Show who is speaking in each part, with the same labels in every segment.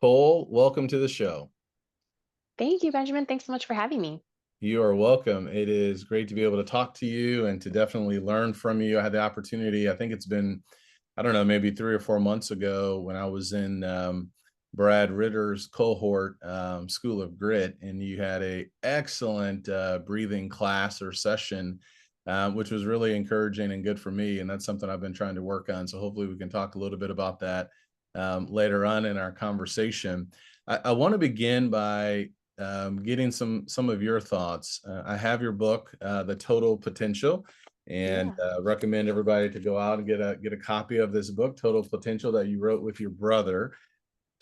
Speaker 1: Cole, welcome to the show.
Speaker 2: Thank you, Benjamin. Thanks so much for having me.
Speaker 1: You are welcome. It is great to be able to talk to you and to definitely learn from you. I had the opportunity, I think it's been, I don't know, maybe 3 or 4 months ago when I was in Brad Ritter's cohort, School of Grit, and you had a excellent breathing class or session, which was really encouraging and good for me. And that's something I've been trying to work on. So hopefully we can talk a little bit about that later on in our conversation. I want to begin by getting some of your thoughts. I have your book, The Total Potential, and
Speaker 2: Yeah.
Speaker 1: recommend everybody to go out and get a copy of this book, Total Potential, that you wrote with your brother.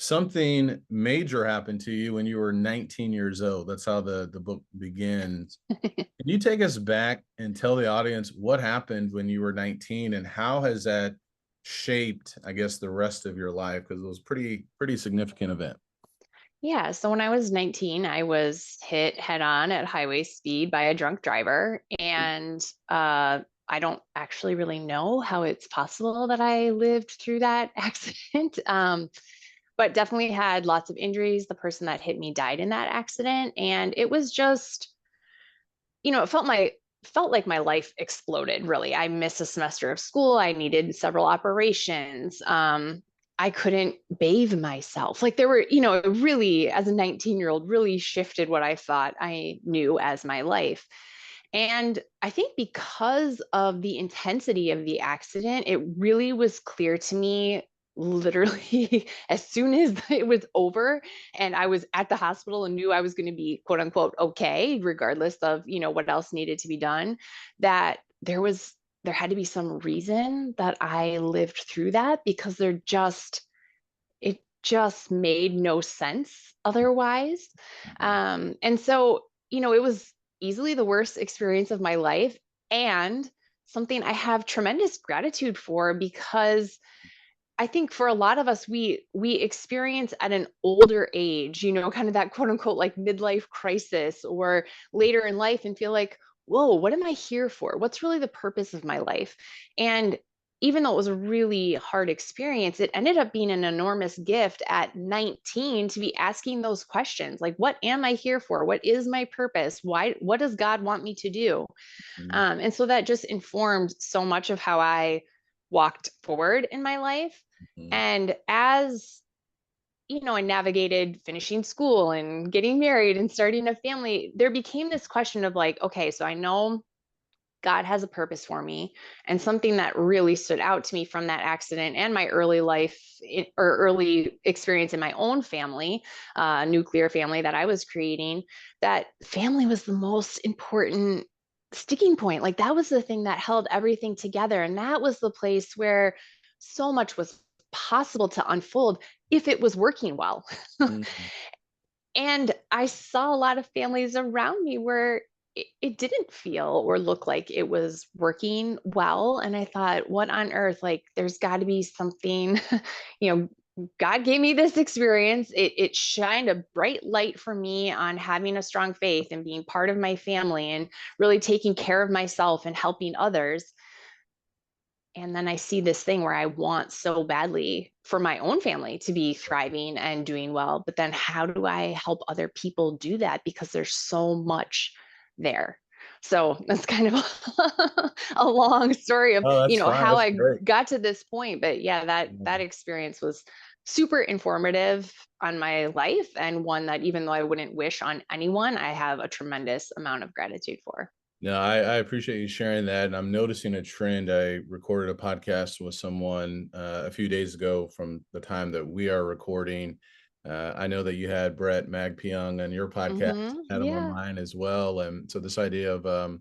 Speaker 1: Something major happened to you when you were 19 years old. That's how the book begins. Can you take us back and tell the audience what happened when you were 19 and how has that shaped, I guess, the rest of your life? Because it was pretty significant event.
Speaker 2: Yeah. So when I was 19, I was hit head on at highway speed by a drunk driver. And I don't actually really know how it's possible that I lived through that accident, but definitely had lots of injuries. The person that hit me died in that accident. And it was just, it felt like my life exploded, really. I missed a semester of school. I needed several operations. I couldn't bathe myself. Like there were, it really, as a 19-year-old, really shifted what I thought I knew as my life. And I think because of the intensity of the accident, it really was clear to me literally as soon as it was over and I was at the hospital and knew I was going to be quote unquote okay, regardless of, what else needed to be done, that there had to be some reason that I lived through that because it just made no sense otherwise. And so, it was easily the worst experience of my life and something I have tremendous gratitude for because I think for a lot of us, we experience at an older age, kind of that quote unquote like midlife crisis or later in life and feel like, whoa, what am I here for? What's really the purpose of my life? And even though it was a really hard experience, it ended up being an enormous gift at 19 to be asking those questions like, what am I here for? What is my purpose? What does God want me to do?
Speaker 1: Mhm.
Speaker 2: And so that just informed so much of how I walked forward in my life.
Speaker 1: Mhm.
Speaker 2: And as I navigated finishing school and getting married and starting a family, there became this question of like, okay, so I know God has a purpose for me. And something that really stood out to me from that accident and my early life or early experience in my own family, nuclear family that I was creating, that family was the most important sticking point. Like that was the thing that held everything together. And that was the place where so much was possible to unfold if it was working well.
Speaker 1: Mhm.
Speaker 2: And I saw a lot of families around me where it didn't feel or look like it was working well. And I thought, what on earth? Like, there's got to be something, you God gave me this experience. It shined a bright light for me on having a strong faith and being part of my family and really taking care of myself and helping others. And then I see this thing where I want so badly for my own family to be thriving and doing well. But then how do I help other people do that? Because there's so much there. So that's kind of a long story of,
Speaker 1: Oh, that's fine.
Speaker 2: how
Speaker 1: That's
Speaker 2: I
Speaker 1: great.
Speaker 2: got to this point. But yeah, that experience was super informative on my life and one that even though I wouldn't wish on anyone, I have a tremendous amount of gratitude for.
Speaker 1: No, I appreciate you sharing that. And I'm noticing a trend. I recorded a podcast with someone a few days ago from the time that we are recording. I know that you had Brett Magpiung on your podcast, had him on
Speaker 2: Yeah.
Speaker 1: mine as well. And so this idea of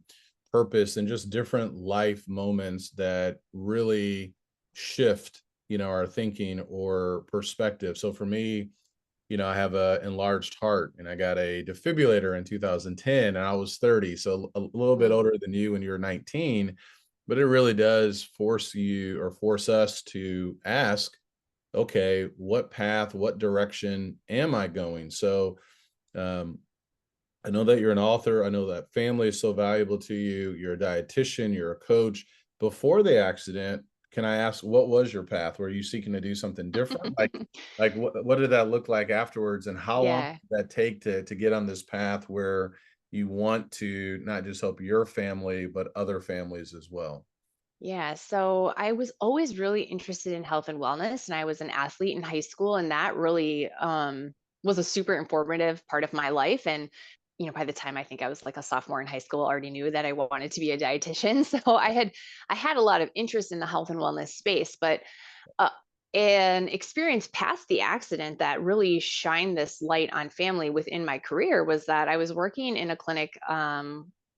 Speaker 1: purpose and just different life moments that really shift, our thinking or perspective. So for me, I have a enlarged heart and I got a defibrillator in 2010 and I was 30. So a little bit
Speaker 2: Mm.
Speaker 1: older than you when you're 19, but it really does force you or force us to ask, okay, what path, what direction am I going? So, um, I know that you're an author. I know that family is so valuable to you. You're a dietitian, you're a coach. Before the accident, can I ask, what was your path? Were you seeking to do something different? Like what did that look like afterwards, and how long
Speaker 2: Yeah.
Speaker 1: did that take to get on this path where you want to not just help your family, but other families as well?
Speaker 2: Yeah, so I was always really interested in health and wellness, and I was an athlete in high school, and that really was a super informative part of my life. And by the time I think I was like a sophomore in high school, I already knew that I wanted to be a dietitian. So I had a lot of interest in the health and wellness space, but uh, an experience past the accident that really shined this light on family within my career was that I was working in a clinic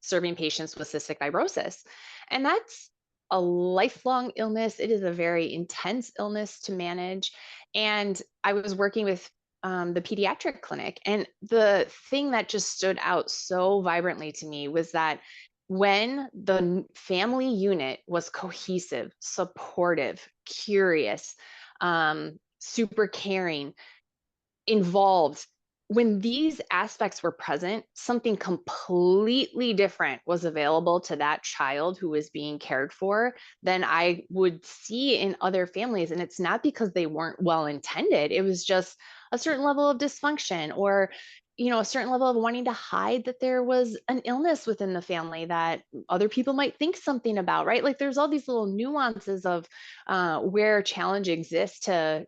Speaker 2: serving patients with cystic fibrosis. And that's a lifelong illness. It is a very intense illness to manage. And I was working with the pediatric clinic. And the thing that just stood out so vibrantly to me was that when the family unit was cohesive, supportive, curious, super caring, involved, when these aspects were present, something completely different was available to that child who was being cared for than I would see in other families. And it's not because they weren't well intended, it was just a certain level of dysfunction, or a certain level of wanting to hide that there was an illness within the family that other people might think something about, right? Like there's all these little nuances of where challenge exists to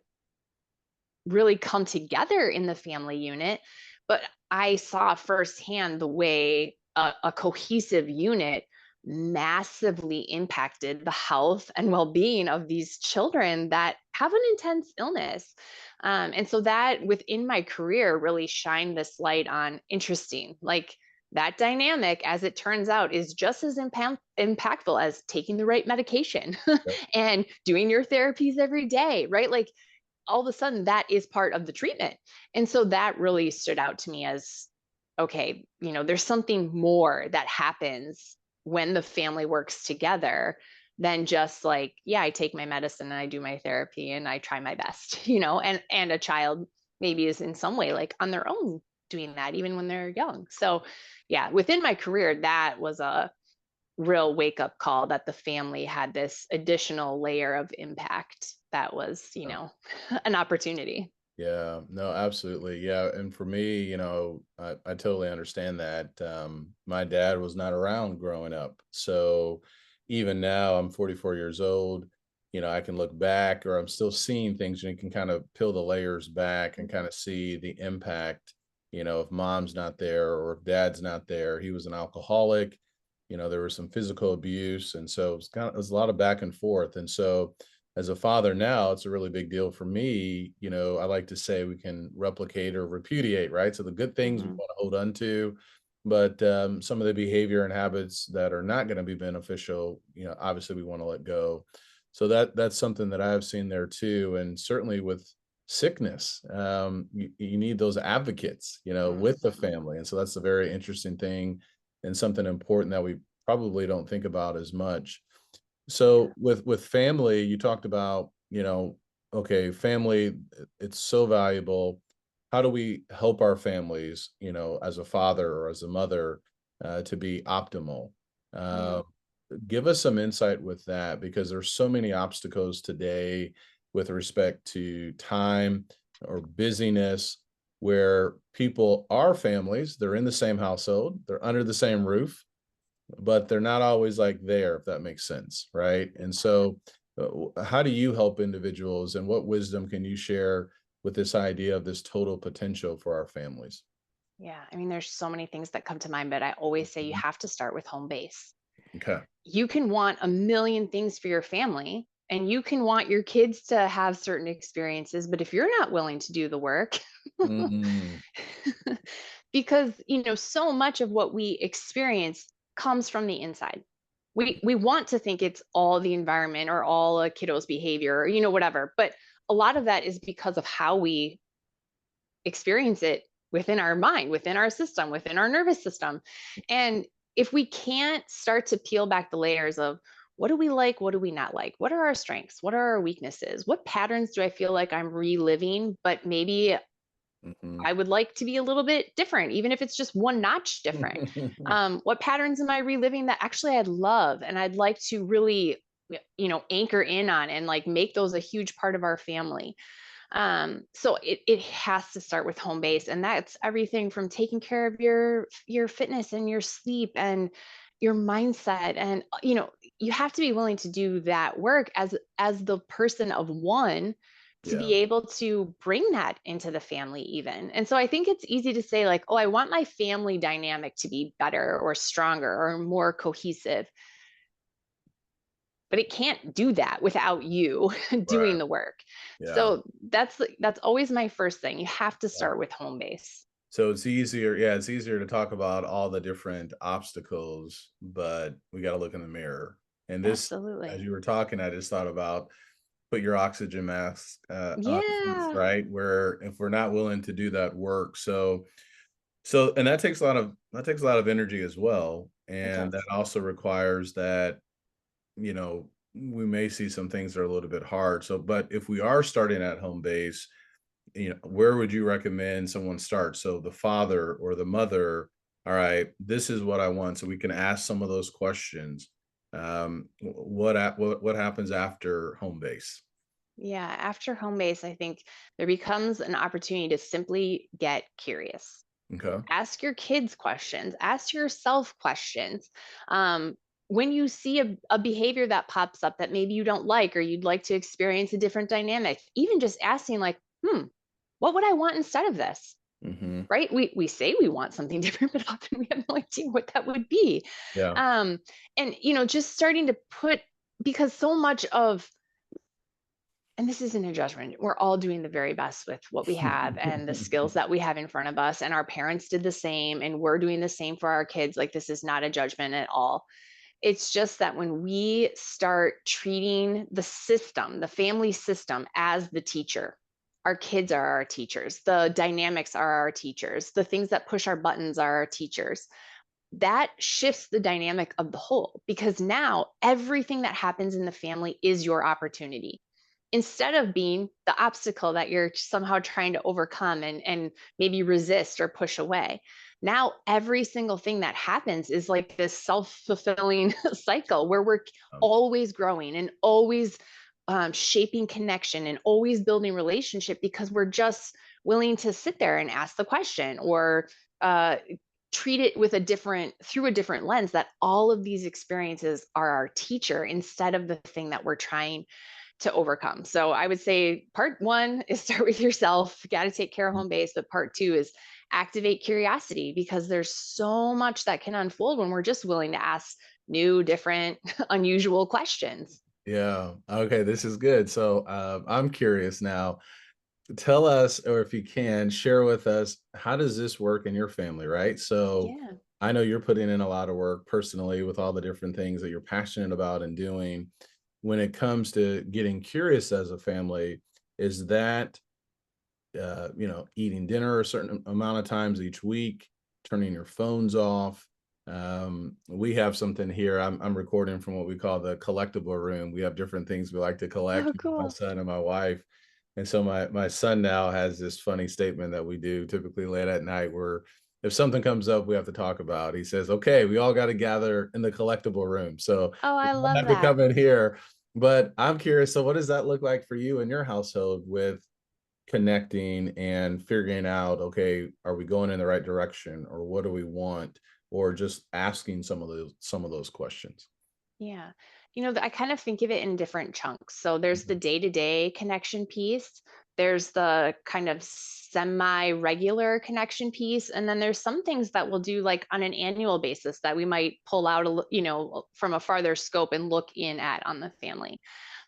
Speaker 2: really come together in the family unit. But I saw firsthand the way a cohesive unit massively impacted the health and well-being of these children that have an intense illness. And so that within my career really shined this light on interesting, like that dynamic, as it turns out, is just as impactful as taking the right medication
Speaker 1: Yep.
Speaker 2: and doing your therapies every day, right? Like all of a sudden that is part of the treatment. And so that really stood out to me as, okay, there's something more that happens when the family works together than just like, yeah, I take my medicine and I do my therapy and I try my best, and a child maybe is in some way like on their own doing that even when they're young. So yeah, within my career, that was a real wake up call that the family had this additional layer of impact that was, an opportunity.
Speaker 1: Yeah, no, absolutely. Yeah. And for me, I totally understand that. My dad was not around growing up. So even now, I'm 44 years old. I can look back, or I'm still seeing things, and you can kind of peel the layers back and kind of see the impact. If mom's not there or if dad's not there. He was an alcoholic. There was some physical abuse. And so it was a lot of back and forth. And so, as a father now, it's a really big deal for me. I like to say we can replicate or repudiate, right? So the good things we
Speaker 2: Hmm.
Speaker 1: want to hold on to, but some of the behavior and habits that are not going to be beneficial, obviously we want to let go. So that's something that I've seen there too, and certainly with sickness, you need those advocates, with the
Speaker 2: Hmm.
Speaker 1: family, and so that's a very interesting thing and something important that we probably don't think about as much. So with family, you talked about, okay, family, it's so valuable. How do we help our families, as a father or as a mother, to be optimal?
Speaker 2: Yeah.
Speaker 1: Uh, Give us some insight with that, because there's so many obstacles today with respect to time or busyness, where people are families, they're in the same household, they're under the same roof, but they're not always like there, if that makes sense, right? And so, how do you help individuals, and what wisdom can you share with this idea of this total potential for our families?
Speaker 2: Yeah. I mean, there's so many things that come to mind, but I always say you
Speaker 1: Mhm.
Speaker 2: have to start with home base.
Speaker 1: Okay.
Speaker 2: You can want a million things for your family and you can want your kids to have certain experiences, but if you're not willing to do the work,
Speaker 1: Mm,
Speaker 2: because so much of what we experience comes from the inside. We want to think it's all the environment or all a kiddo's behavior or whatever, but a lot of that is because of how we experience it within our mind, within our system, within our nervous system. And if we can't start to peel back the layers of what do we like, what do we not like, what are our strengths, what are our weaknesses, what patterns do I feel like I'm reliving, but maybe
Speaker 1: mhm.
Speaker 2: I would like to be a little bit different, even if it's just one notch different. What patterns am I reliving that actually I'd love and I'd like to really anchor in on and like make those a huge part of our family. So it has to start with home base, and that's everything from taking care of your fitness and your sleep and your mindset. And you have to be willing to do that work as the person of one, to
Speaker 1: Yeah.
Speaker 2: be able to bring that into the family even. And so I think it's easy to say like, oh, I want my family dynamic to be better or stronger or more cohesive, but it can't do that without you doing
Speaker 1: Right.
Speaker 2: the work.
Speaker 1: Yeah.
Speaker 2: So that's always my first thing. You have to
Speaker 1: Yeah.
Speaker 2: start with home base.
Speaker 1: So it's easier, yeah, it's easier to talk about all the different obstacles, but we got to look in the mirror. And this, as
Speaker 2: Absolutely.
Speaker 1: you were talking, I just thought about put your oxygen mask on first,
Speaker 2: Yeah,
Speaker 1: right? Where if we're not willing to do that work, so and that takes a lot of energy as well,
Speaker 2: it
Speaker 1: and that
Speaker 2: does.
Speaker 1: also requires that we may see some things that are a little bit hard. So, but if we are starting at home base, where would you recommend someone start? So the father or the mother, all right, this is what I want. So we can ask some of those questions. What happens after home base?
Speaker 2: Yeah, after home base, I think there becomes an opportunity to simply get curious.
Speaker 1: Okay.
Speaker 2: Ask your kids questions, ask yourself questions. Um, when you see a behavior that pops up that maybe you don't like, or you'd like to experience a different dynamic, even just asking, like, what would I want instead of this?
Speaker 1: Hmm.
Speaker 2: Right? We say we want something different, but often we have no idea what that would be.
Speaker 1: Yeah.
Speaker 2: Um, and just starting to put, because so much of, and this isn't a judgment, we're all doing the very best with what we have and the skills that we have in front of us, and our parents did the same, and we're doing the same for our kids. Like, this is not a judgment at all. It's just that when we start treating the system, the family system, as the teacher, our kids are our teachers, the dynamics are our teachers, the things that push our buttons are our teachers. That shifts the dynamic of the whole, because now everything that happens in the family is your opportunity, instead of being the obstacle that you're somehow trying to overcome and maybe resist or push away. Now every single thing that happens is like this self-fulfilling cycle where we're
Speaker 1: Um,
Speaker 2: always growing and always shaping connection and always building relationship, because we're just willing to sit there and ask the question, or uh, treat it with through a different lens, that all of these experiences are our teacher instead of the thing that we're trying to overcome. So I would say part one is start with yourself, got to take care of home base. But part two is activate curiosity, because there's so much that can unfold when we're just willing to ask new, different, unusual questions.
Speaker 1: yeah. Okay. This is good. So I'm curious now. Tell us, or if you can, share with us, how does this work in your family, right? So
Speaker 2: Yeah.
Speaker 1: I know you're putting in a lot of work personally with all the different things that you're passionate about and doing. When it comes to getting curious as a family, is that eating dinner a certain amount of times each week, turning your phones off? We have something here. I'm recording from what we call the collectible room. We have different things we like to collect,
Speaker 2: Oh,
Speaker 1: my
Speaker 2: cool.
Speaker 1: son and my wife. And so my son now has this funny statement that we do typically late at night, where if something comes up we have to talk about, he says, "Okay, we all got to gather in the collectible room." So
Speaker 2: Oh,
Speaker 1: we
Speaker 2: I
Speaker 1: all
Speaker 2: love
Speaker 1: have to
Speaker 2: that.
Speaker 1: come in here. But I'm curious, so what does that look like for you in your household with connecting and figuring out, okay, are we going in the right direction, or what do we want, or just asking some of those questions?
Speaker 2: Yeah. I kind of think of it in different chunks. So there's the
Speaker 1: Mhm.
Speaker 2: day-to-day connection piece, there's the kind of semi-regular connection piece, and then there's some things that we'll do like on an annual basis that we might pull out from a farther scope and look in at on the family.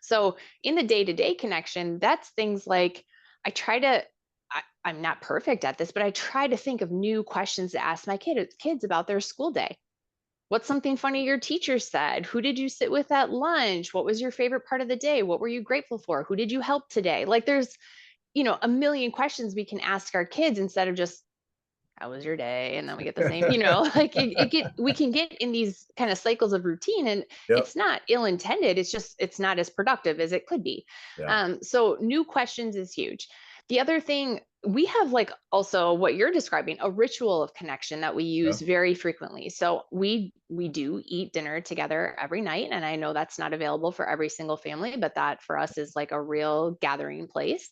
Speaker 2: So in the day-to-day connection, that's things like, I try to I'm not perfect at this, but I try to think of new questions to ask my kids about their school day. What's something funny your teacher said? Who did you sit with at lunch? What was your favorite part of the day? What were you grateful for? Who did you help today? Like, there's, a million questions we can ask our kids, instead of just, how was your day? And then we get the same, like we can get in these kind of cycles of routine, and
Speaker 1: Yep.
Speaker 2: it's not ill intended. It's just, it's not as productive as it could be.
Speaker 1: Yeah.
Speaker 2: So new questions is huge. The other thing we have like also what you're describing, a ritual of connection that we
Speaker 1: Yeah.
Speaker 2: use very frequently. So we do eat dinner together every night, and I know that's not available for every single family, but that for us is like a real gathering place.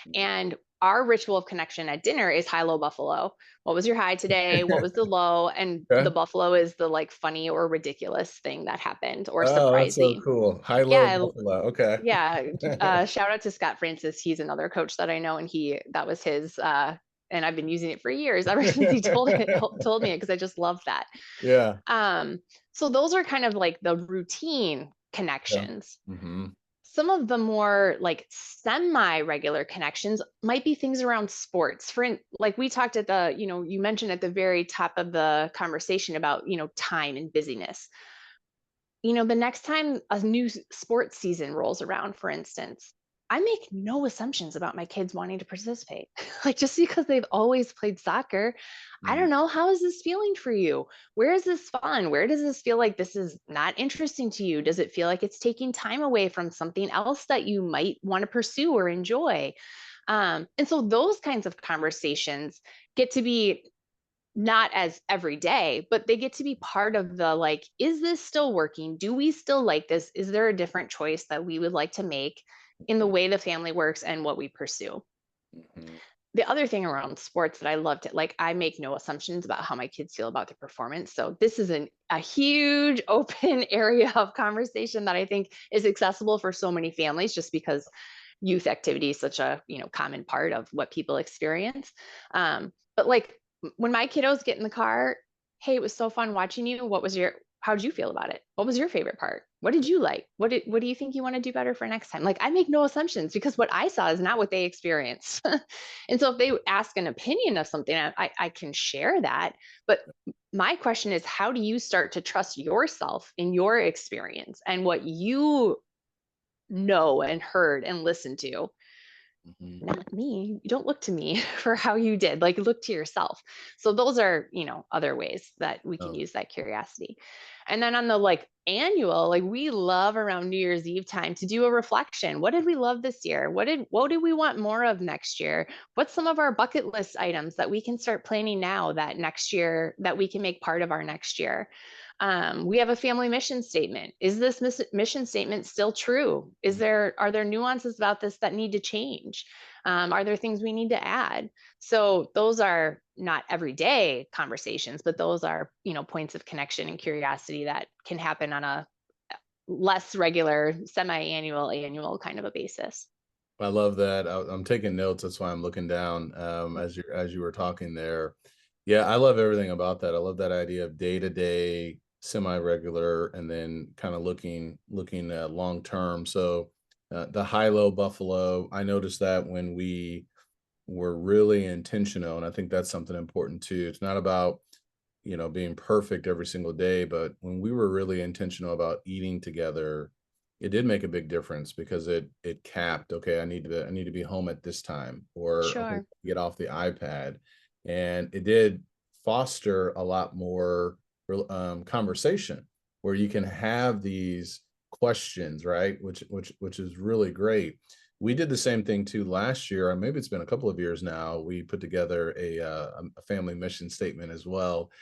Speaker 1: Mhm.
Speaker 2: And our ritual of connection at dinner is high low buffalo. What was your high today? What was the low? And the
Speaker 1: Okay.
Speaker 2: buffalo is the like funny or ridiculous thing that happened or
Speaker 1: Oh, that's so
Speaker 2: surprising.
Speaker 1: cool. High low
Speaker 2: Yeah,
Speaker 1: buffalo. Okay.
Speaker 2: yeah, shout out to Scott Francis. He's another coach that I know, and that was his. And I've been using it for years ever since he told me it because I just love that.
Speaker 1: Yeah.
Speaker 2: Um, so those are kind of like the routine
Speaker 1: Yeah.
Speaker 2: connections.
Speaker 1: Hmm.
Speaker 2: Some of the more like semi-regular connections might be things around sports. Like we talked at the, you mentioned at the very top of the conversation about, time and busyness. The next time a new sports season rolls around, for instance, I make no assumptions about my kids wanting to participate. Like just because they've always played soccer, I
Speaker 1: Hmm.
Speaker 2: don't know, how is this feeling for you? Where is this fun? Where does this feel like this is not interesting to you? Does it feel like it's taking time away from something else that you might want to pursue or enjoy? And so those kinds of conversations get to be not as every day, but they get to be part of the like, is this still working? Do we still like this? Is there a different choice that we would like to make in the way the family works and what we pursue?
Speaker 1: Hmm.
Speaker 2: The other thing around sports that I loved it, like I make no assumptions about how my kids feel about their performance. So this is a huge open area of conversation that I think is accessible for so many families just because youth activity is such a common part of what people experience. But like when my kiddos get in the car, hey, it was so fun watching you. How did you feel about it? What was your favorite part? What did you like? What do you think you want to do better for next time? Like I make no assumptions because what I saw is not what they experienced. And so if they ask an opinion of something, I can share that. But my question is, how do you start to trust yourself in your experience and what you know and heard and listened to?
Speaker 1: Hmm.
Speaker 2: Not me. You don't look to me for how you did. Like look to yourself. So those are, other ways that we can
Speaker 1: Oh,
Speaker 2: use that curiosity. And then on the like annual, like we love around New Year's Eve time to do a reflection. What did we love this year? What did we want more of next year? What's some of our bucket list items that we can start planning now that next year that we can make part of our next year? We have a family mission statement. Is this mission statement still true? Are there nuances about this that need to change? Are there things we need to add? So those are not everyday conversations, but those are, points of connection and curiosity that can happen on a less regular, semi-annual, annual kind of a basis.
Speaker 1: I love that. I'm taking notes. That's why I'm looking down as you were talking there. Yeah, I love everything about that. I love that idea of day to day, semi regular, and then kind of looking long term. So the high low buffalo. I noticed that when we were really intentional, and I think that's something important too. It's not about being perfect every single day, but when we were really intentional about eating together, it did make a big difference because it capped, okay, I need to be home at this time, or okay,
Speaker 2: Sure.
Speaker 1: get off the iPad. And it did foster a lot more conversation where you can have these questions, right? Which is really great. We did the same thing too last year, or maybe it's been a couple of years now. We put together a family mission statement as well,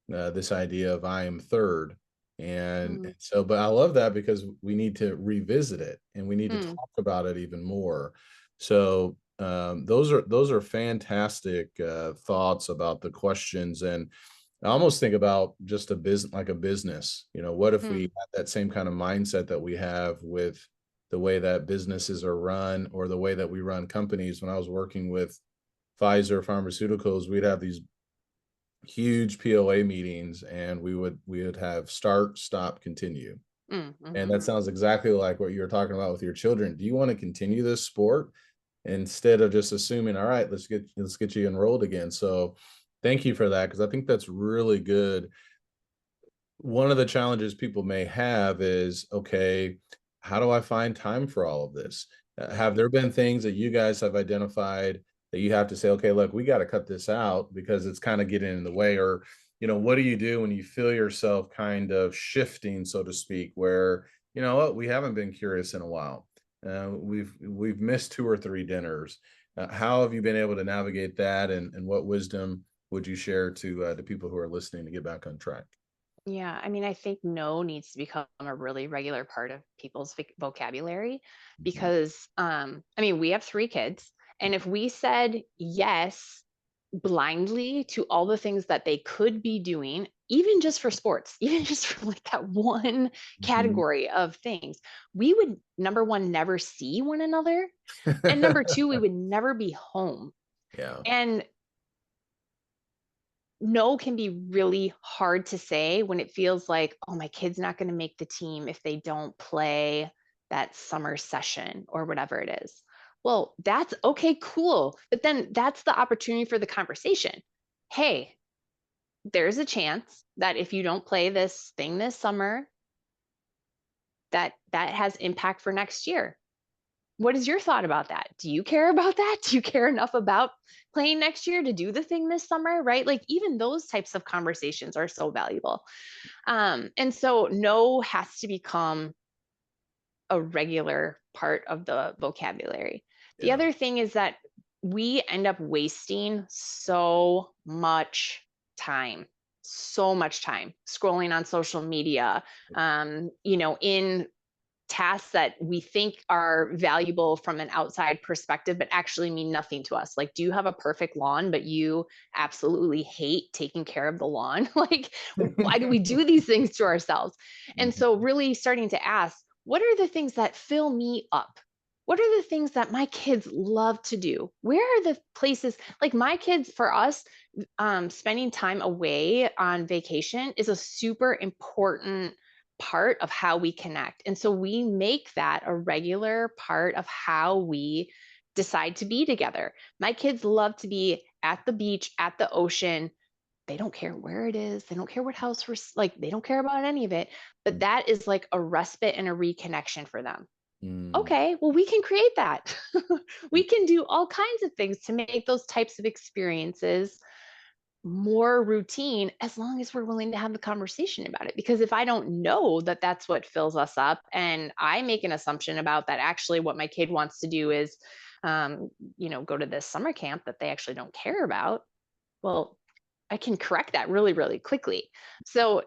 Speaker 1: this idea of I am third. And
Speaker 2: Mm,
Speaker 1: so, but I love that because we need to revisit it and we need to
Speaker 2: mm,
Speaker 1: talk about it even more. So those are fantastic thoughts about the questions. And I almost think about just a business, like a business. What if we
Speaker 2: mm,
Speaker 1: had that same kind of mindset that we have with the way that businesses are run, or the way that we run companies? When I was working with Pfizer Pharmaceuticals, we'd have these huge POA meetings, and we would have start, stop, continue.
Speaker 2: mm,
Speaker 1: And
Speaker 2: mhm.
Speaker 1: that sounds exactly like what you were talking about with your children. Do you want to continue this sport? Instead of just assuming, all right, let's get you enrolled again. So thank you for that, because I think that's really good. One of the challenges people may have is, okay, how do I find time for all of this? Have there been things that you guys have identified that you have to say, okay, look, we got to cut this out because it's kind of getting in the way? Or, what do you do when you feel yourself kind of shifting, so to speak, where, what, we haven't been curious in a while. We've missed two or three dinners. How have you been able to navigate that, and what wisdom would you share to people who are listening to get back on track?
Speaker 2: Yeah, I mean, I think no needs to become a really regular part of people's vocabulary
Speaker 1: Mhm.
Speaker 2: because, I mean, we have 3 kids, and if we said yes blindly to all the things that they could be doing, even just for sports, even just for like that one
Speaker 1: Mhm.
Speaker 2: category of things, we would, number one, never see one another. And number two, we would never be home.
Speaker 1: Yeah.
Speaker 2: And no can be really hard to say when it feels like, oh, my kid's not going to make the team if they don't play that summer session or whatever it is. Well, that's okay, cool. But then that's the opportunity for the conversation. Hey, there's a chance that if you don't play this thing this summer, that has impact for next year. What is your thought about that? Do you care about that? Do you care enough about playing next year to do the thing this summer? Right? Like even those types of conversations are so valuable. And so no has to become a regular part of the vocabulary. The
Speaker 1: Yeah.
Speaker 2: other thing is that we end up wasting so much time scrolling on social media, in tasks that we think are valuable from an outside perspective, but actually mean nothing to us. Like, do you have a perfect lawn, but you absolutely hate taking care of the lawn? Like, why do we do these things to ourselves? And so,
Speaker 1: Mhm.
Speaker 2: really starting to ask, what are the things that fill me up? What are the things that my kids love to do? Where are the places like my kids, for us, spending time away on vacation is a super important part of how we connect. And so we make that a regular part of how we decide to be together. My kids love to be at the beach, at the ocean. They don't care where it is. They don't care what house we're like, they don't care about any of it. But that is like a respite and a reconnection for them.
Speaker 1: Mm.
Speaker 2: Okay, well, we can create that. We can do all kinds of things to make those types of experiences more routine as long as we're willing to have the conversation about it. Because if I don't know that that's what fills us up and I make an assumption about that, actually, what my kid wants to do is, go to this summer camp that they actually don't care about, well, I can correct that really, really quickly. So,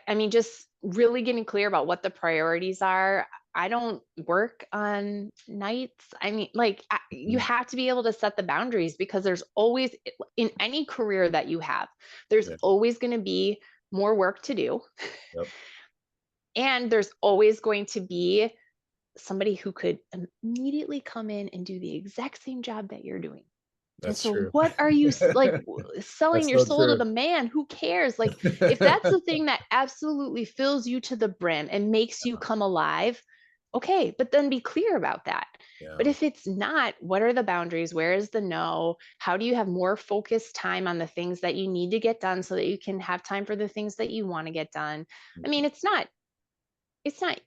Speaker 2: I mean, just really getting clear about what the priorities are. I don't work on nights. I mean, like, you
Speaker 1: Mhm.
Speaker 2: have to be able to set the boundaries because there's always, in any career that you have, there's
Speaker 1: Yeah.
Speaker 2: always going to be more work to do.
Speaker 1: Yep.
Speaker 2: And there's always going to be somebody who could immediately come in and do the exact same job that you're doing. And
Speaker 1: That's
Speaker 2: so
Speaker 1: true.
Speaker 2: what are you like selling
Speaker 1: That's
Speaker 2: your
Speaker 1: so
Speaker 2: soul to
Speaker 1: true.
Speaker 2: the man? Who cares? Like if that's the thing that absolutely fills you to the brim and makes you come alive, okay, but then be clear about that. But
Speaker 1: Yeah.
Speaker 2: if it's not, what are the boundaries? Where is the no? How do you have more focused time on the things that you need to get done so that you can have time for the things that you want to get done? I
Speaker 1: Mhm.
Speaker 2: mean, it's not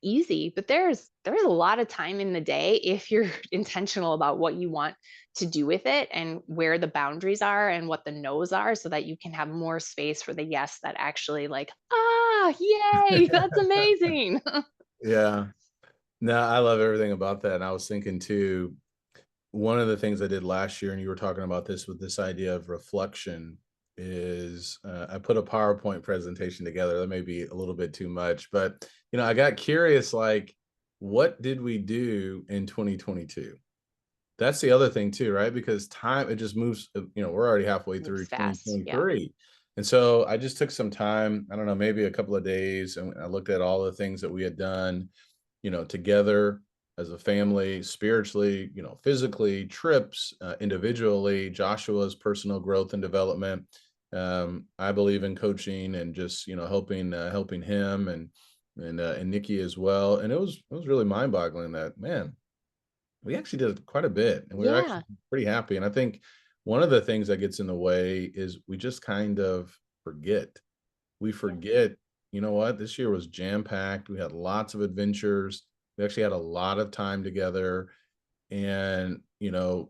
Speaker 2: easy, but there's a lot of time in the day if you're intentional about what you want to do with it and where the boundaries are and what the no's are so that you can have more space for the yes that actually like, yay, that's amazing.
Speaker 1: Yeah. No, I love everything about that. And I was thinking too, one of the things I did last year, and you were talking about this with this idea of reflection, is I put a PowerPoint presentation together. That may be a little bit too much, but I got curious, like, what did we do in 2022? That's the other thing too, right? Because time, it just moves, we're already halfway through
Speaker 2: Moves fast. Yeah.
Speaker 1: 2023. And so I just took some time, I don't know, maybe a couple of days, and I looked at all the things that we had done, together as a family, spiritually, physically, trips, individually, Joshua's personal growth and development. I believe in coaching and just, helping him and Nikki as well. And it was really mind boggling that, man, we actually did quite a bit, and we were
Speaker 2: Yeah.
Speaker 1: actually pretty happy. And I think one of the things that gets in the way is we just kind of forget. We
Speaker 2: Yeah.
Speaker 1: forget, you know what? This year was jam-packed. We had lots of adventures. We actually had a lot of time together. And,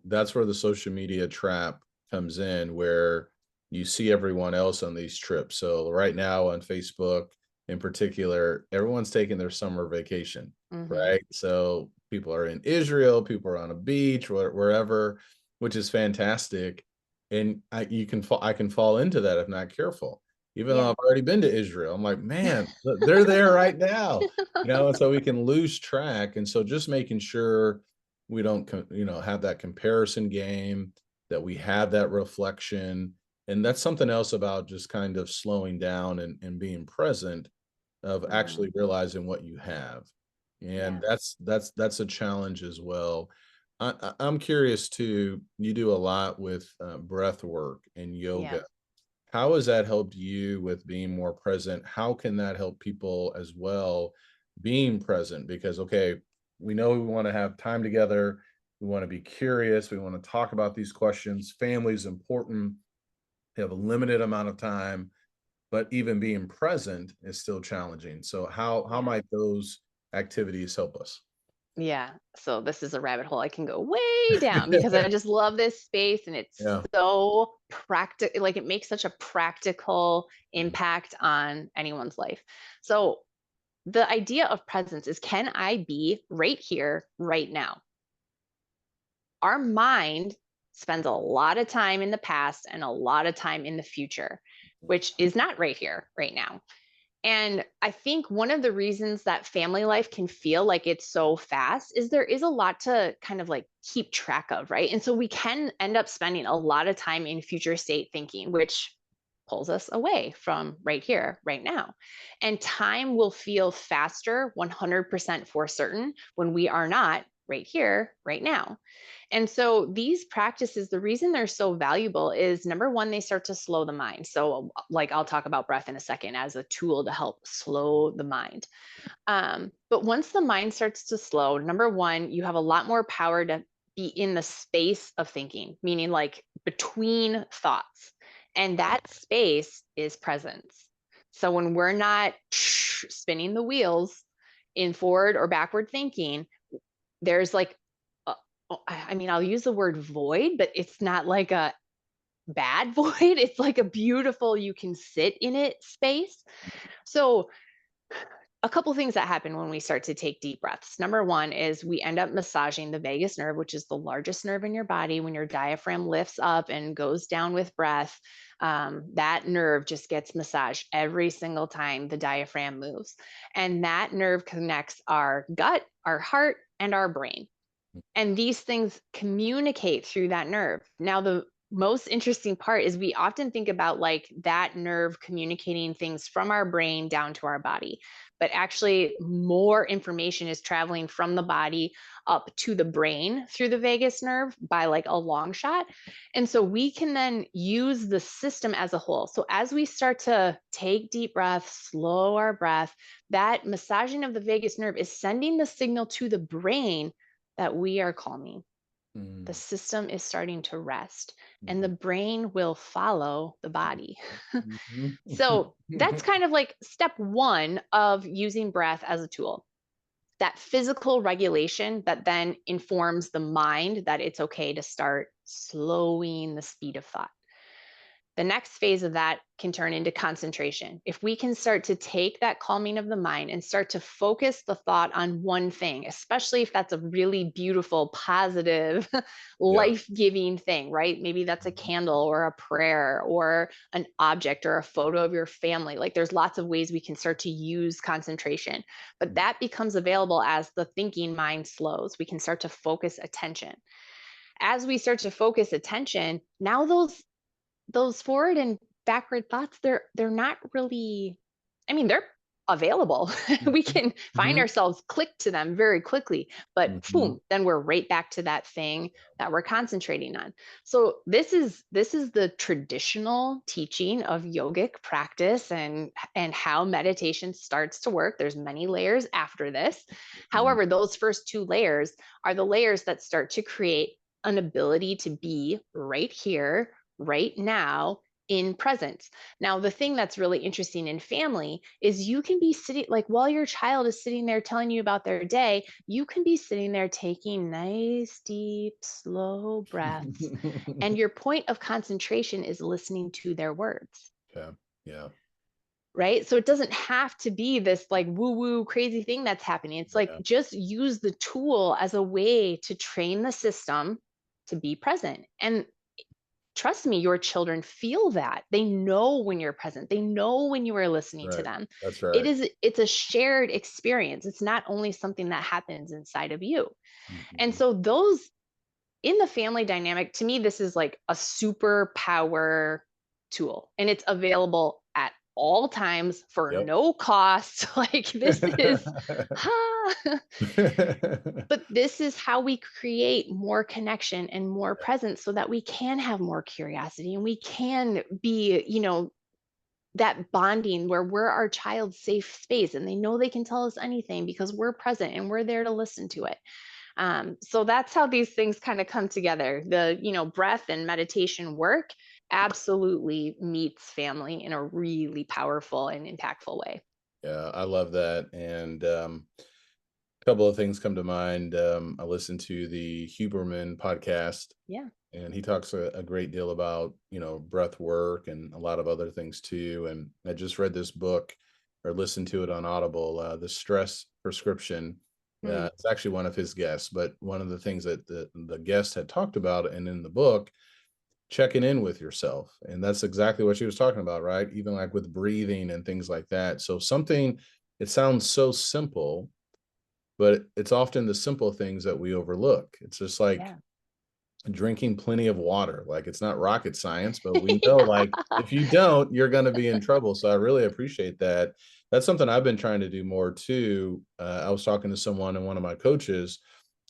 Speaker 1: that's where the social media trap comes in, where you see everyone else on these trips. So right now on Facebook in particular, everyone's taking their summer vacation,
Speaker 2: Hmm.
Speaker 1: right? So people are in Israel, people are on a beach, wherever. which is fantastic. And I can fall into that if not careful. Even though
Speaker 2: Yeah.
Speaker 1: I've already been to Israel, I'm like, man, they're there right now, and so we can lose track. And so just making sure we don't, have that comparison game, that we have that reflection. And that's something else about just kind of slowing down and being present, of
Speaker 2: Mhm.
Speaker 1: actually realizing what you have. And
Speaker 2: Yeah.
Speaker 1: that's a challenge as well. I'm curious too. You do a lot with breath work and
Speaker 2: Yeah.
Speaker 1: yoga. How has that helped you with being more present? How can that help people as well being present? Because, okay, we know we want to have time together. We want to be curious. We want to talk about these questions. Family is important. They have a limited amount of time, but even being present is still challenging. So how
Speaker 2: Yeah.
Speaker 1: might those activities help us?
Speaker 2: Yeah. So this is a rabbit hole I can go way down because I just love this space and it's
Speaker 1: Yeah.
Speaker 2: so practical. Like it makes such a practical
Speaker 1: Mhm.
Speaker 2: impact on anyone's life. So the idea of presence is, can I be right here, right now? Our mind spends a lot of time in the past and a lot of time in the future, which is not right here, right now. And I think one of the reasons that family life can feel like it's so fast is there is a lot to kind of like keep track of, right? And so we can end up spending a lot of time in future state thinking, which pulls us away from right here, right now. And time will feel faster, 100% for certain, when we are not right here, right now. And so these practices, the reason they're so valuable is number one, they start to slow the mind. So, like, I'll talk about breath in a second as a tool to help slow the mind. But once the mind starts to slow, number one, you have a lot more power to be in the space of thinking, meaning like between thoughts. And that space is presence. So when we're not spinning the wheels in forward or backward thinking, there's like, uh, I mean, I'll use the word void, but it's not like a bad void. It's like a beautiful, you can sit in it space. So a couple things that happen when we start to take deep breaths. Number one is we end up massaging the vagus nerve, which is the largest nerve in your body. When your diaphragm lifts up and goes down with breath, that nerve just gets massaged every single time the diaphragm moves. And that nerve connects our gut, our heart, and our brain. And these things communicate through that nerve. Now, the most interesting part is we often think about like that nerve communicating things from our brain down to our body, but actually more information is traveling from the body up to the brain through the vagus nerve by like a long shot. And so we can then use the system as a whole. So as we start to take deep breaths, slow our breath, that massaging of the vagus nerve is sending the signal to the brain that we are calming. The
Speaker 1: Mm,
Speaker 2: system is starting to rest, and the
Speaker 1: mhm,
Speaker 2: brain will follow the body.
Speaker 1: mhm.
Speaker 2: So that's kind of like step one of using breath as a tool. That physical regulation that then informs the mind that it's okay to start slowing the speed of thought. The next phase of that can turn into concentration. If we can start to take that calming of the mind and start to focus the thought on one thing, especially if that's a really beautiful, positive,
Speaker 1: Yeah.
Speaker 2: life giving thing, right? Maybe that's a candle or a prayer or an object or a photo of your family. Like there's lots of ways we can start to use concentration, but
Speaker 1: Mhm.
Speaker 2: that becomes available as the thinking mind slows. We can start to focus attention. As we start to focus attention, now those forward and backward thoughts, they're not really, I mean, they're available. We
Speaker 1: Mhm.
Speaker 2: can find
Speaker 1: Mhm.
Speaker 2: ourselves click to them very quickly, but
Speaker 1: Mhm.
Speaker 2: boom, then we're right back to that thing that we're concentrating on. So this is the traditional teaching of yogic practice and how meditation starts to work. There's many layers after this.
Speaker 1: Mhm.
Speaker 2: However, those first two layers are the layers that start to create an ability to be right here, right now, in presence. Now, the thing that's really interesting in family is you can be sitting, like while your child is sitting there telling you about their day, you can be sitting there taking nice, deep, slow breaths. And your point of concentration is listening to their words,
Speaker 1: Yeah. Yeah.
Speaker 2: right? So it doesn't have to be this like woo woo crazy thing that's happening. It's like
Speaker 1: Yeah.
Speaker 2: just use the tool as a way to train the system to be present. And trust me, your children feel that. They know when you're present. They know when you are listening to
Speaker 1: Right.
Speaker 2: them.
Speaker 1: That's right.
Speaker 2: It's a shared experience. It's not only something that happens inside of you. And
Speaker 1: Mhm.
Speaker 2: so those in the family dynamic, to me, this is like a superpower tool, and it's available at all times for
Speaker 1: Yep.
Speaker 2: no cost. Like this is, ha. But this is how we create more connection and more presence so that we can have more curiosity and we can be, that bonding where we're our child's safe space and they know they can tell us anything because we're present and we're there to listen to it. So that's how these things kind of come together. The, breath and meditation work absolutely meets family in a really powerful and impactful way.
Speaker 1: Yeah, I love that. And a couple of things come to mind. I listened to the Huberman podcast,
Speaker 2: Yeah.
Speaker 1: and he talks a great deal about, breath work and a lot of other things too. And I just read this book or listened to it on Audible, The Stress Prescription.
Speaker 2: Mm,
Speaker 1: It's actually one of his guests, but one of the things that the guest had talked about and in the book, checking in with yourself. And that's exactly what she was talking about, right? Even like with breathing and things like that. So something, it sounds so simple, but it's often the simple things that we overlook. It's just like
Speaker 2: yeah.
Speaker 1: drinking plenty of water. Like it's not rocket science, but we know
Speaker 2: Yeah.
Speaker 1: like if you don't, you're going to be in trouble. So I really appreciate that. That's something I've been trying to do more too. I was talking to someone and one of my coaches.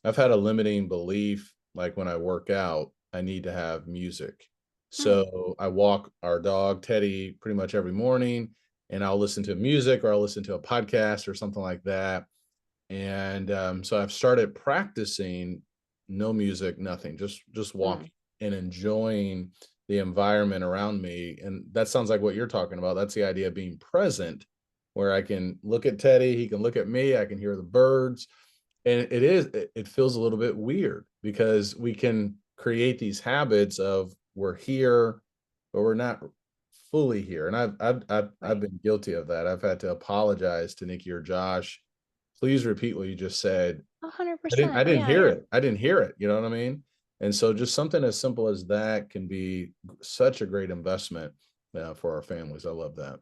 Speaker 1: I've had a limiting belief, like when I work out, I need to have music.
Speaker 2: Mm,
Speaker 1: So I walk our dog Teddy pretty much every morning, and I'll listen to music or I'll listen to a podcast or something like that. And so I've started practicing no music, nothing, just
Speaker 2: mm,
Speaker 1: walking and enjoying the environment around me. And that sounds like what you're talking about. That's the idea of being present, where I can look at Teddy, he can look at me, I can hear the birds. And it feels a little bit weird because we can create these habits of we're here, but we're not fully here. And I've
Speaker 2: right.
Speaker 1: been guilty of that. I've had to apologize to Nikki or Josh. Please repeat what you just said. I
Speaker 2: 100%.
Speaker 1: didn't
Speaker 2: Yeah.
Speaker 1: hear
Speaker 2: Yeah.
Speaker 1: it. I didn't hear it, you know what I mean? And so just something as simple as that can be such a great investment, for our families. I love that.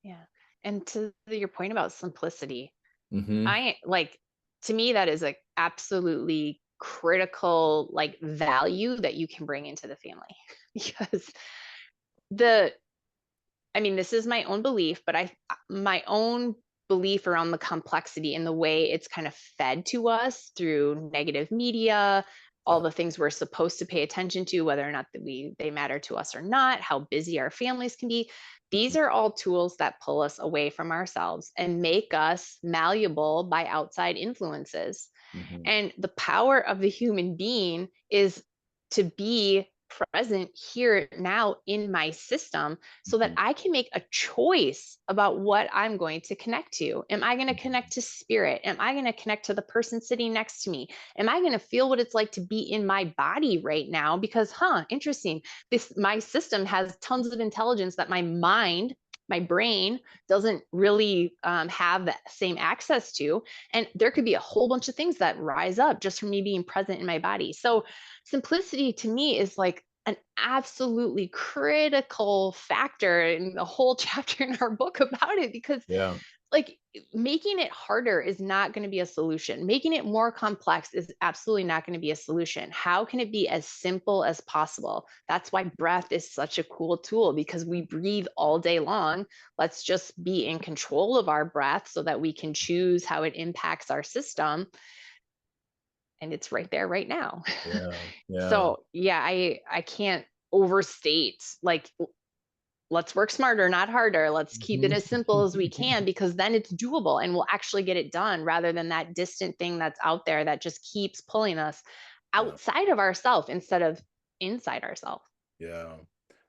Speaker 2: Yeah. And to your point about simplicity,
Speaker 1: Mhm.
Speaker 2: I like, to me, that is a absolutely critical like value that you can bring into the family because the I mean, this is my own belief, but my own belief around the complexity and the way it's kind of fed to us through negative media, all
Speaker 1: Yeah.
Speaker 2: the things we're supposed to pay attention to, whether or not they matter to us or not, how busy our families can be. These
Speaker 1: Mhm.
Speaker 2: are all tools that pull us away from ourselves and make us malleable by outside influences.
Speaker 1: Mhm.
Speaker 2: And the power of the human being is to be present here now in my system so that
Speaker 1: Mhm.
Speaker 2: I can make a choice about what I'm going to connect to. Am I going to
Speaker 1: Mhm.
Speaker 2: connect to spirit? Am I going to connect to the person sitting next to me? Am I going to feel what it's like to be in my body right now? Because, interesting. My system has tons of intelligence that my brain doesn't really have that same access to. And there could be a whole bunch of things that rise up just from me being present in my body. So simplicity to me is like an absolutely critical factor in the whole chapter in our book about it because
Speaker 1: Yeah.
Speaker 2: like making it harder is not going to be a solution. Making it more complex is absolutely not going to be a solution. How can it be as simple as possible? That's why breath is such a cool tool because we breathe all day long. Let's just be in control of our breath so that we can choose how it impacts our system. And it's right there right now.
Speaker 1: Yeah. Yeah.
Speaker 2: So yeah, I can't overstate like let's work smarter, not harder. Let's keep it
Speaker 1: Mhm.
Speaker 2: as simple as we can because then it's doable and we'll actually get it done rather than that distant thing that's out there that just keeps pulling us
Speaker 1: Yeah.
Speaker 2: outside of ourselves instead of inside ourselves.
Speaker 1: Yeah.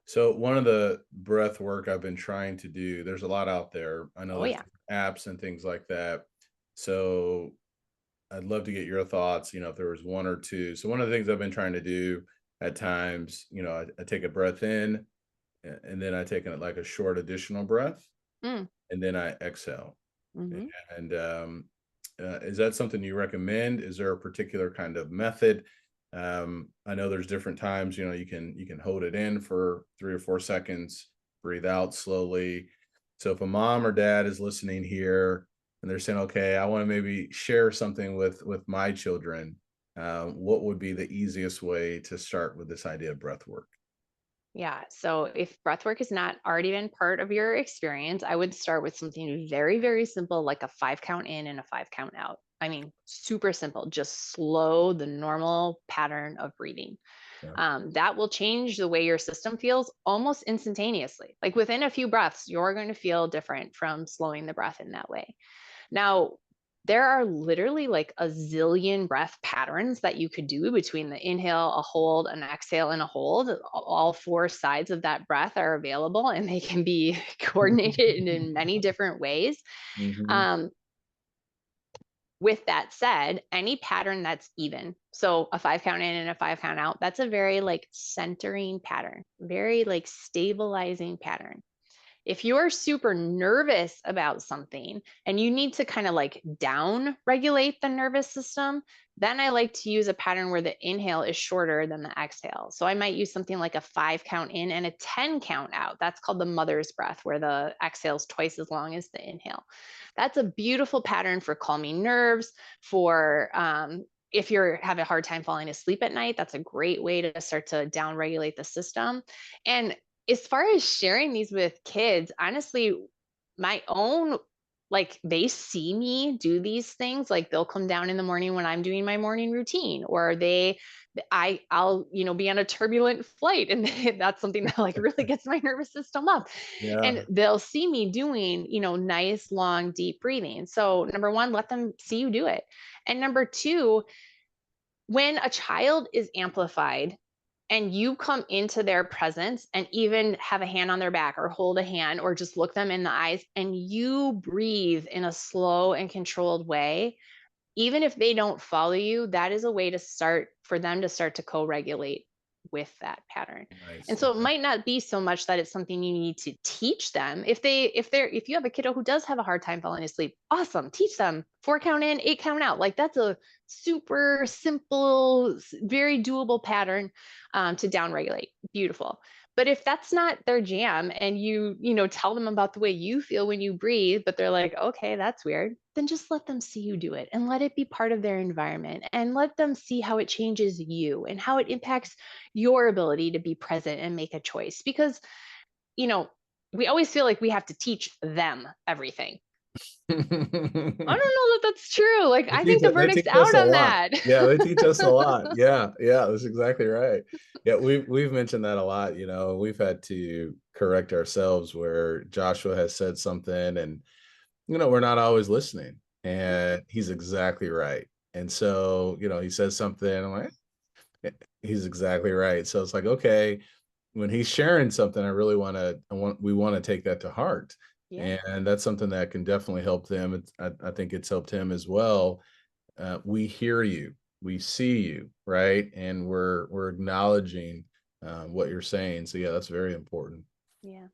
Speaker 1: So one of the breath work I've been trying to do, there's a lot out there. I know
Speaker 2: Oh
Speaker 1: there's
Speaker 2: yeah.
Speaker 1: different apps and things like that. So I'd love to get your thoughts, if there was one or two. So one of the things I've been trying to do at times, I take a breath in, and then I take like a short additional breath,
Speaker 2: Mm,
Speaker 1: and then I exhale.
Speaker 2: hmm.
Speaker 1: And is that something you recommend? Is there a particular kind of method? I know there's different times, you can hold it in for 3 or 4 seconds, breathe out slowly. So if a mom or dad is listening here and they're saying, okay, I want to maybe share something with my children, what would be the easiest way to start with this idea of breath work?
Speaker 2: Yeah. So if breath work has not already been part of your experience, I would start with something very, very simple, like a 5 count in and a 5 count out. I mean, super simple. Just slow the normal pattern of breathing.
Speaker 1: Yeah.
Speaker 2: That will change the way your system feels almost instantaneously. Like within a few breaths, you're going to feel different from slowing the breath in that way. Now, there are literally like a zillion breath patterns that you could do between the inhale, a hold, an exhale, and a hold. All four sides of that breath are available and they can be coordinated in many different ways.
Speaker 1: Hmm.
Speaker 2: Um, with that said, any pattern that's even, so a 5 count in and a 5 count out, that's a very like centering pattern, very like stabilizing pattern. If you're super nervous about something and you need to kind of like down regulate the nervous system, then I like to use a pattern where the inhale is shorter than the exhale. So I might use something like a 5 count in and a 10 count out. That's called the mother's breath, where the exhale is twice as long as the inhale. That's a beautiful pattern for calming nerves, for if you're having a hard time falling asleep at night, that's a great way to start to down regulate the system. And as far as sharing these with kids, honestly, my own, like they see me do these things, like they'll come down in the morning when I'm doing my morning routine, or I'll, be on a turbulent flight and that's something that like really gets my nervous system up.
Speaker 1: Yeah.
Speaker 2: And they'll see me doing, nice, long, deep breathing. So number one, let them see you do it. And number two, when a child is amplified and you come into their presence and even have a hand on their back or hold a hand or just look them in the eyes and you breathe in a slow and controlled way, even if they don't follow you, that is a way to start for them to start to co-regulate with that pattern. And
Speaker 1: Nice.
Speaker 2: so it
Speaker 1: Okay.
Speaker 2: might not be so much that it's something you need to teach them. If you have a kiddo who does have a hard time falling asleep, awesome. Teach them 4 count in, 8 count out. Like that's a super simple, very doable pattern to downregulate. Beautiful. But if that's not their jam and you tell them about the way you feel when you breathe, but they're like, okay, that's weird, then just let them see you do it and let it be part of their environment and let them see how it changes you and how it impacts your ability to be present and make a choice. Because, you know, we always feel like we have to teach them everything. I don't know that that's true. Like, I think the
Speaker 1: They
Speaker 2: verdict's
Speaker 1: teach us
Speaker 2: out
Speaker 1: a
Speaker 2: on
Speaker 1: lot.
Speaker 2: that.
Speaker 1: Yeah, they teach us a lot. Yeah, yeah, that's exactly right. Yeah, we've mentioned that a lot, we've had to correct ourselves where Joshua has said something and, we're not always listening,
Speaker 2: Yeah.
Speaker 1: and he's exactly right. And so, he says something, I'm like, he's exactly right. So it's like, okay, when he's sharing something, we want to take that to heart.
Speaker 2: Yeah.
Speaker 1: And that's something that can definitely help them. I think it's helped him as well. We hear you, we see you, right? And we're acknowledging what you're saying. So yeah, that's very important.
Speaker 2: Yeah.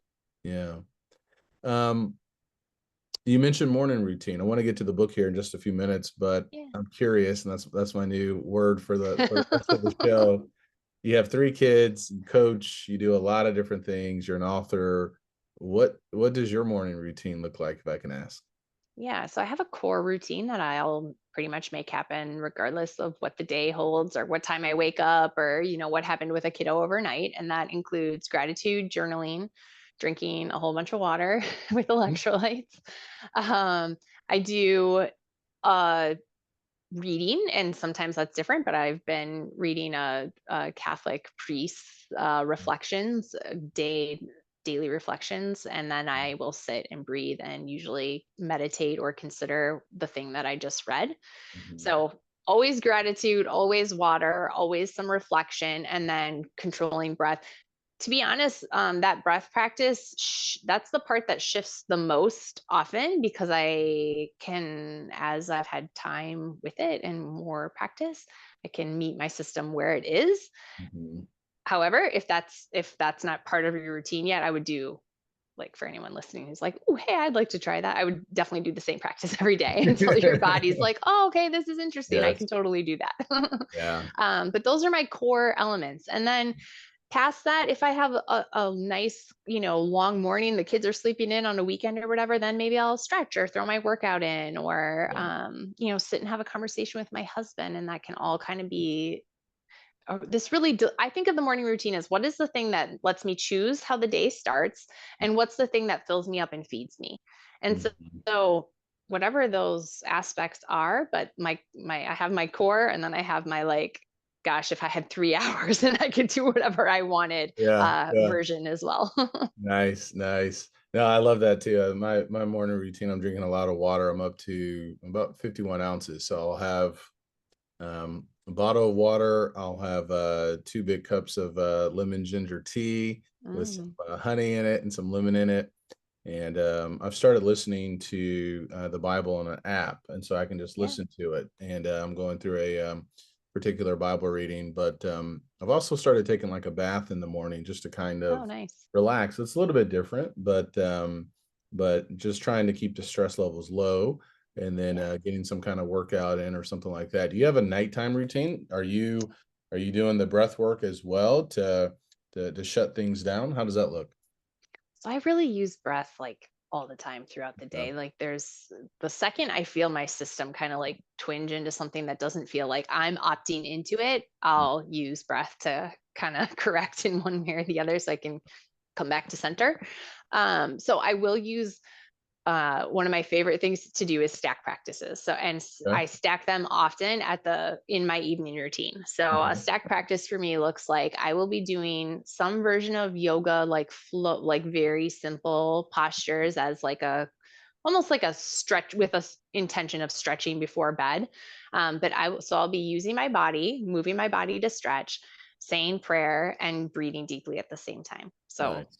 Speaker 1: Yeah. Um, you mentioned morning routine. I want to get to the book here in just a few minutes, but
Speaker 2: Yeah.
Speaker 1: I'm curious, and that's my new word for the rest of the show. You have 3 kids, you coach, you do a lot of different things, you're an author. What does your morning routine look like, if I can ask?
Speaker 2: Yeah, so I have a core routine that I'll pretty much make happen regardless of what the day holds or what time I wake up or, what happened with a kiddo overnight. And that includes gratitude, journaling, drinking a whole bunch of water with
Speaker 1: Mhm,
Speaker 2: electrolytes. Um, I do uh, reading, and sometimes that's different, but I've been reading a Catholic priest's reflections, daily reflections, and then I will sit and breathe and usually meditate or consider the thing that I just read.
Speaker 1: mhm,
Speaker 2: So always gratitude, always water, always some reflection, and then controlling breath. To be honest, that breath practice, that's the part that shifts the most often because I can, as I've had time with it and more practice, I can meet my system where it is.
Speaker 1: mhm.
Speaker 2: However, if that's not part of your routine yet, I would do like for anyone listening who's like, oh, hey, I'd like to try that. I would definitely do the same practice every day until your body's like, oh, okay, this is interesting. I
Speaker 1: Yes.
Speaker 2: can totally do that.
Speaker 1: Yeah.
Speaker 2: But those are my core elements. And then past that, if I have a nice, long morning, the kids are sleeping in on a weekend or whatever, then maybe I'll stretch or throw my workout in, or,
Speaker 1: Yeah.
Speaker 2: sit and have a conversation with my husband. And that can all kind of be this really, I think of the morning routine as what is the thing that lets me choose how the day starts, and what's the thing that fills me up and feeds me. And so,
Speaker 1: Mhm.
Speaker 2: so whatever those aspects are, but I have my core, and then I have my like, gosh, if I had 3 hours and I could do whatever I wanted,
Speaker 1: Yeah. Yeah.
Speaker 2: version as well.
Speaker 1: Nice, nice. No, I love that too. My morning routine, I'm drinking a lot of water. I'm up to about 51 ounces. So I'll have a bottle of water. I'll have 2 big cups of lemon ginger tea with some
Speaker 2: Mm,
Speaker 1: honey in it and some lemon in it. And I've started listening to the Bible on an app, and so I can just
Speaker 2: yeah.
Speaker 1: listen to it. And I'm going through a particular Bible reading, but I've also started taking like a bath in the morning just to kind
Speaker 2: Oh,
Speaker 1: of
Speaker 2: nice.
Speaker 1: relax. It's a little bit different, but just trying to keep the stress levels low, and then
Speaker 2: Yeah.
Speaker 1: getting some kind of workout in or something like that. Do you have a nighttime routine? Are you doing the breath work as well to shut things down? How does that look?
Speaker 2: So I really use breath like all the time throughout the
Speaker 1: Yeah.
Speaker 2: day. Like there's the second I feel my system kind of like twinge into something that doesn't feel like I'm opting into it, I'll use breath to kind of correct in one way or the other so I can come back to center. So I will use one of my favorite things to do is stack practices. So, and
Speaker 1: Okay.
Speaker 2: I stack them often in my evening routine. So, a
Speaker 1: Mhm.
Speaker 2: stack practice for me looks like I will be doing some version of yoga, like flow, like very simple postures as like almost like a stretch with a intention of stretching before bed. But so I'll be using my body, moving my body to stretch, saying prayer, and breathing deeply at the same time. So
Speaker 1: Nice.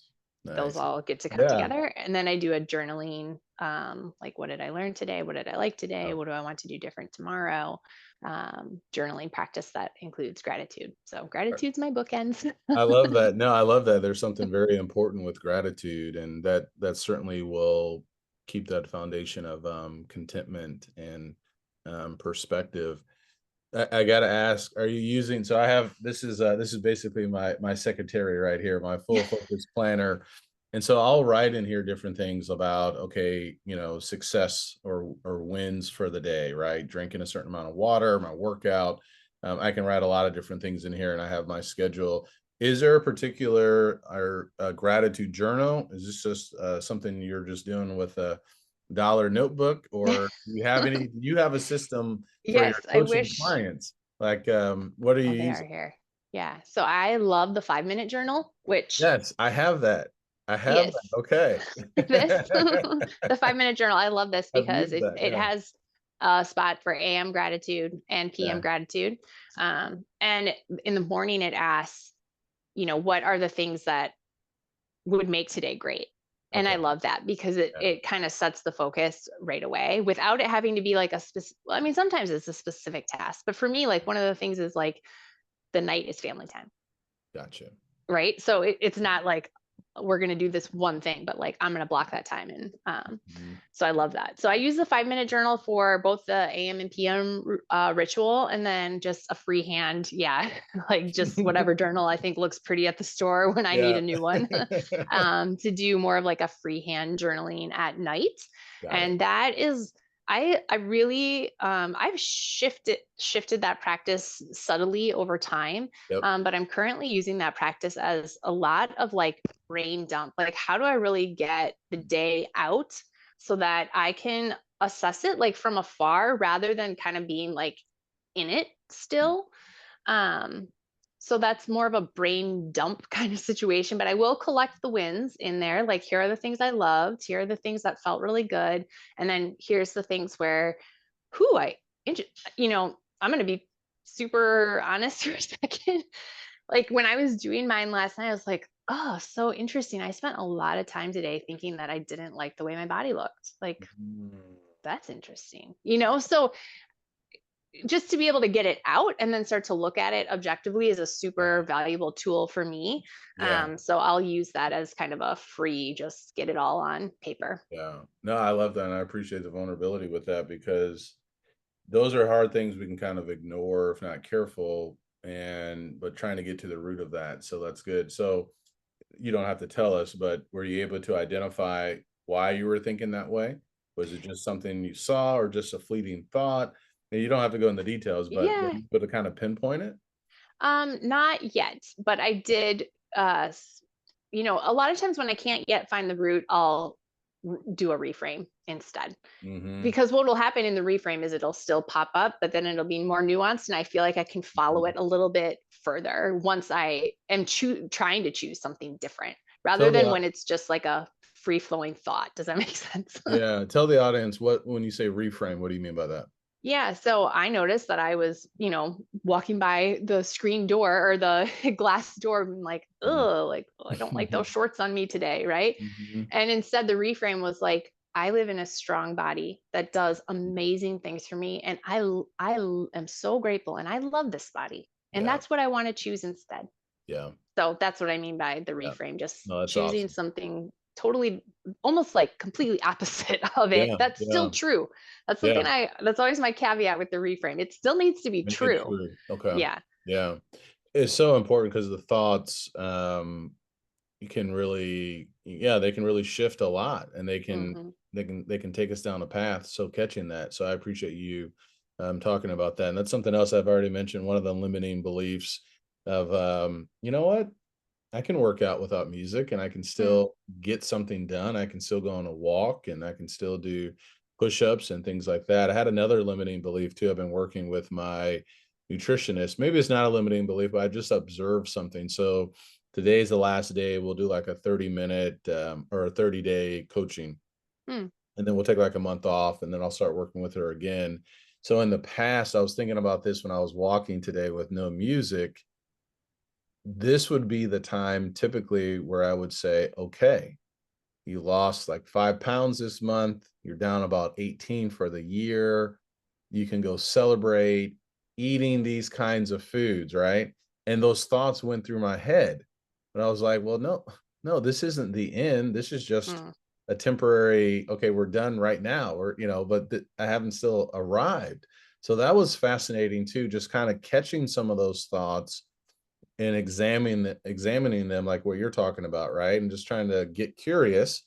Speaker 2: those
Speaker 1: Nice.
Speaker 2: all get to come
Speaker 1: Yeah.
Speaker 2: together. And then I do a journaling, like what did I learn today? What did I like today?
Speaker 1: Oh,
Speaker 2: What do I want to do different tomorrow? Journaling practice that includes gratitude. So gratitude's my bookends.
Speaker 1: I love that. No, I love that. There's something very important with gratitude, and that certainly will keep that foundation of contentment and perspective. I gotta ask, are you using, so I have, this is basically my secretary right here, my full focus planner. And so I'll write in here different things about, okay, success or wins for the day, right? Drinking a certain amount of water, my workout. I can write a lot of different things in here, and I have my schedule. Is there a particular or gratitude journal? Is this just something you're just doing with a dollar notebook, or do you have a system for your
Speaker 2: Yes, I
Speaker 1: coaching
Speaker 2: wish.
Speaker 1: clients? Like, what are
Speaker 2: Oh,
Speaker 1: you
Speaker 2: they are
Speaker 1: using?
Speaker 2: here. Yeah. So I love the 5 minute journal, which
Speaker 1: Yes, I have that. I have
Speaker 2: yes,
Speaker 1: that. Okay.
Speaker 2: this the 5 minute journal. I love this
Speaker 1: I've
Speaker 2: because
Speaker 1: used
Speaker 2: it
Speaker 1: that.
Speaker 2: it
Speaker 1: Yeah.
Speaker 2: has a spot for AM gratitude and PM
Speaker 1: Yeah.
Speaker 2: gratitude. And in the morning it asks, what are the things that would make today great? And I
Speaker 1: Okay.
Speaker 2: love that because it
Speaker 1: Yeah.
Speaker 2: it kind of sets the focus right away without it having to be like a specific. I mean, sometimes it's a specific task, but for me, like one of the things is like the night is family time,
Speaker 1: Gotcha.
Speaker 2: right? So it's not like we're going to do this one thing, but like I'm going to block that time. And
Speaker 1: Mhm.
Speaker 2: so I love that. So I use the 5 minute journal for both the AM and PM ritual, and then just a freehand, yeah, like just whatever journal I think looks pretty at the store when I need
Speaker 1: Yeah.
Speaker 2: a new one, to do more of like a freehand journaling at night.
Speaker 1: Got it.
Speaker 2: And that is, I really, I've shifted that practice subtly over time,
Speaker 1: Yep.
Speaker 2: but I'm currently using that practice as a lot of like brain dump. Like, how do I really get the day out so that I can assess it like from afar rather than kind of being like in it still? Um, so that's more of a brain dump kind of situation, but I will collect the wins in there. Like, here are the things I loved, here are the things that felt really good. And then here's the things where, who I'm going to be super honest for a second. Like when I was doing mine last night, I was like, oh, so interesting. I spent a lot of time today thinking that I didn't like the way my body looked. Like,
Speaker 1: Mm.
Speaker 2: that's interesting. So just to be able to get it out and then start to look at it objectively is a
Speaker 1: Yeah.
Speaker 2: super valuable tool for me.
Speaker 1: Yeah.
Speaker 2: So I'll use that as kind of a free, just get it all on paper.
Speaker 1: Yeah. No, I love that. And I appreciate the vulnerability with that, because those are hard things we can kind of ignore if not careful, but trying to get to the root of that. So that's good. So you don't have to tell us, but were you able to identify why you were thinking that way? Was it just something you saw or just a fleeting thought? And you don't have to go into details, but were
Speaker 2: Yeah.
Speaker 1: you able to kind of pinpoint it?
Speaker 2: Not yet, but I did, a lot of times when I can't yet find the root, I'll do a reframe instead.
Speaker 1: Mm-hmm.
Speaker 2: Because what will happen in the reframe is it'll still pop up, but then it'll be more nuanced. And I feel like I can follow
Speaker 1: Mhm.
Speaker 2: it a little bit further once I am trying to choose something different rather
Speaker 1: Tell
Speaker 2: than
Speaker 1: the
Speaker 2: when it's just like a free flowing thought. Does that make sense?
Speaker 1: Yeah, tell the audience what when you say reframe, what do you mean by that?
Speaker 2: Yeah, so I noticed that I was, walking by the screen door or the glass door, and like,
Speaker 1: Mhm.
Speaker 2: oh, like, "Oh, I don't like those shorts on me today, right?"
Speaker 1: Mhm.
Speaker 2: And instead, the reframe was like, I live in a strong body that does amazing things for me, and am so grateful, and I love this body, and
Speaker 1: Yeah,
Speaker 2: that's what I want to choose instead.
Speaker 1: yeah,
Speaker 2: So that's what I mean by the
Speaker 1: yeah.
Speaker 2: reframe, just
Speaker 1: No, that's
Speaker 2: choosing
Speaker 1: awesome.
Speaker 2: something totally almost like completely opposite of it.
Speaker 1: Yeah,
Speaker 2: That's
Speaker 1: yeah,
Speaker 2: still true.
Speaker 1: yeah.
Speaker 2: That's always my caveat with the reframe. It still needs to be
Speaker 1: Make it
Speaker 2: true.
Speaker 1: true. Okay.
Speaker 2: Yeah.
Speaker 1: Yeah. It's so important because the thoughts, you can they can really shift a lot, and
Speaker 2: Hmm.
Speaker 1: they can take us down a path. So catching that. So I appreciate you talking about that. And that's something else I've already mentioned. One of the limiting beliefs of you know what? I can work out without music and I can
Speaker 2: Mm.
Speaker 1: still get something done. I can still go on a walk and I can still do push-ups and things like that. I had another limiting belief too. I've been working with my nutritionist. Maybe it's not a limiting belief, but I just observed something. So today's the last day. We'll do like a 30-minute or a 30-day coaching.
Speaker 2: Mm.
Speaker 1: And then we'll take like a month off and then I'll start working with her again. So in the past, I was thinking about this when I was walking today with no music. This would be the time typically where I would say, okay, you lost like 5 pounds this month. You're down about 18 for the year. You can go celebrate eating these kinds of foods, right? And those thoughts went through my head. But I was like, well, no, no, this isn't the end. This is just
Speaker 2: Mm.
Speaker 1: a temporary, okay, we're done right now. Or, but I haven't still arrived. So that was fascinating too, just kind of catching some of those thoughts and examining them like what you're talking about, right? And just trying to get curious.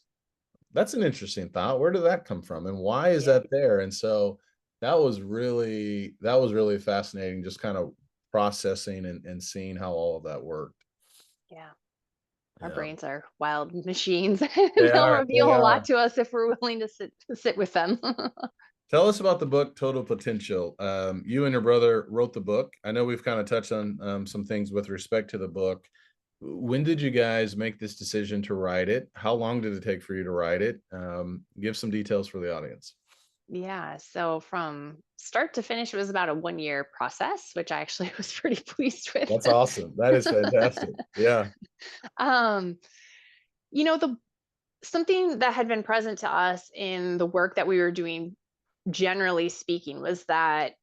Speaker 1: That's an interesting thought. Where did that come from? And why is
Speaker 2: Yeah.
Speaker 1: that there? And so that was really fascinating, just kind of processing and seeing how all of that worked.
Speaker 2: Yeah. Our
Speaker 1: Yeah.
Speaker 2: brains are wild machines.
Speaker 1: They
Speaker 2: They'll
Speaker 1: are. They
Speaker 2: reveal a lot
Speaker 1: are.
Speaker 2: to us if we're willing to sit with them.
Speaker 1: Tell us about the book Total Potential. You and your brother wrote the book. I know we've kind of touched on some things with respect to the book. When did you guys make this decision to write it? How long did it take for you to write it? Give some details for the audience.
Speaker 2: Yeah. So from start to finish, it was about a 1 year process, which I actually was pretty pleased with.
Speaker 1: That's awesome. That is fantastic. Yeah.
Speaker 2: um, the something that had been present to us in the work that we were doing, generally speaking, was that